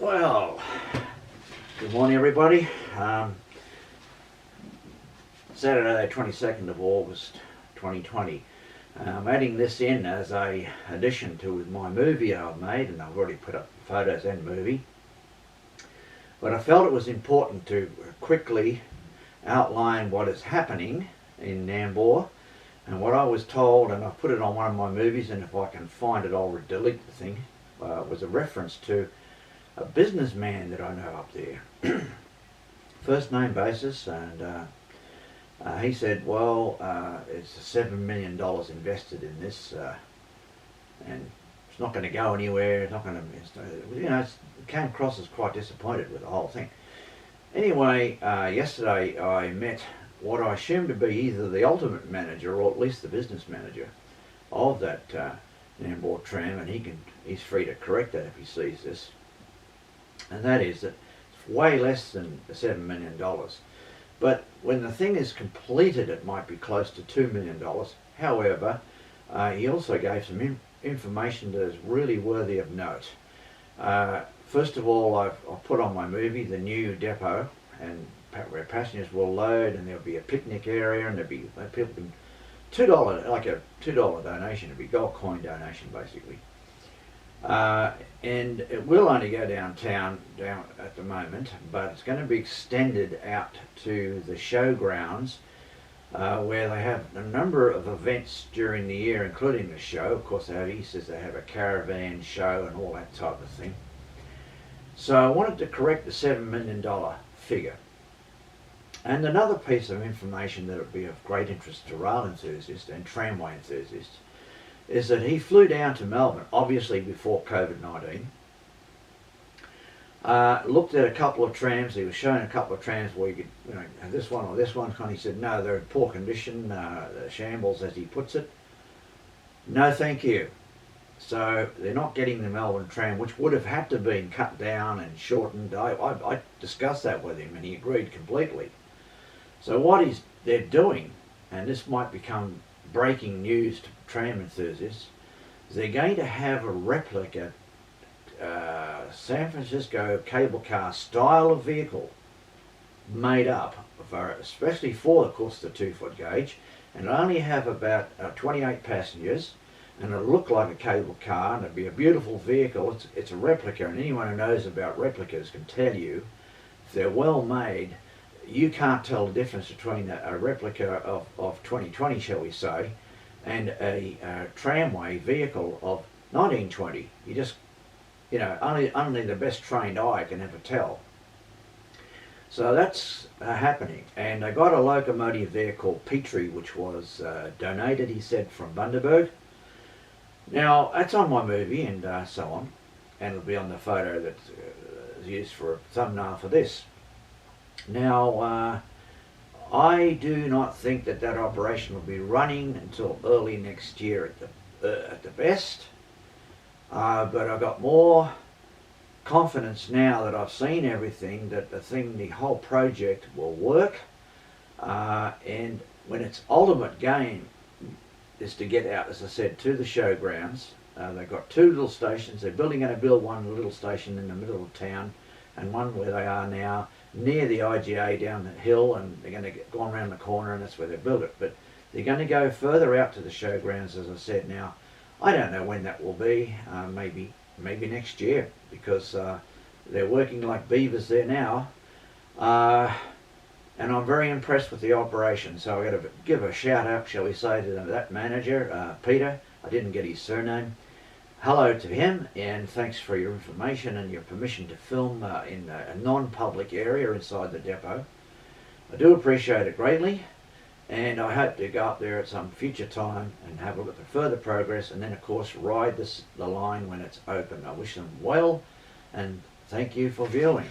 Well, good morning everybody. Saturday 22nd of August 2020. I'm adding this in as a addition to my movie I've made, and I've already put up photos and movie. But I felt it was important to quickly outline what is happening in Nambour and what I was told, and I've put it on one of my movies, and if I can find it I'll delete the thing. Was a reference to a businessman that I know up there, first name basis, and he said, well, it's $7 million invested in this, and it's not going to go anywhere. It's not going to, it came across as quite disappointed with the whole thing. Anyway, yesterday I met what I assume to be either the ultimate manager or at least the business manager of that Nambour Tram, and he's free to correct that if he sees this. And that is that it's way less than the $7 million. But when the thing is completed, it might be close to $2 million. However, he also gave some information that is really worthy of note. First of all, I've put on my movie the new depot, and where passengers will load, and there'll be a picnic area, and there'll be people can $2, like a $2 donation. It'll be gold coin donation basically. And it will only go down at the moment, but it's going to be extended out to the showgrounds, where they have a number of events during the year, including the show. Of course, they have Easter's, they have a caravan show and all that type of thing. So I wanted to correct the $7 million figure. And another piece of information that would be of great interest to rail enthusiasts and tramway enthusiasts is that he flew down to Melbourne, obviously before COVID-19, looked at a couple of trams. He was showing a couple of trams where you could, have this one or this one, and he said, no, they're in poor condition, shambles as he puts it. No thank you. So they're not getting the Melbourne Tram, which would have had to been cut down and shortened. I discussed that with him and he agreed completely. So what they're doing, and this might become breaking news to tram enthusiasts, is they're going to have a replica San Francisco cable car style of vehicle made up especially for, of course, the 2-foot gauge, and it'll only have about 28 passengers, and it'll look like a cable car, and it'll be a beautiful vehicle. It's a replica, and anyone who knows about replicas can tell you, if they're well made, you can't tell the difference between a replica of 2020, shall we say, and a tramway vehicle of 1920. You just, only the best trained eye can ever tell. So that's happening. And I got a locomotive there called Petrie, which was donated, he said, from Bundaberg. Now, that's on my movie and so on, and it'll be on the photo that's used for a thumbnail for this. Now, I do not think that operation will be running until early next year at the best, but I've got more confidence now that I've seen everything that the whole project will work, and when its ultimate game is to get out, as I said, to the showgrounds. They've got 2 little stations. They're going to build one little station in the middle of town, and one where they are now near the IGA down the hill, and they're going to go around the corner, and that's where they build it. But they're going to go further out to the showgrounds, as I said. Now, I don't know when that will be. Maybe next year, because they're working like beavers there now, and I'm very impressed with the operation. So I've got to give a shout out, shall we say, to that manager, Peter. I didn't get his surname. Hello to him, and thanks for your information and your permission to film in a non-public area inside the depot. I do appreciate it greatly, and I hope to go up there at some future time and have a look at the further progress, and then of course ride the line when it's open. I wish them well, and thank you for viewing.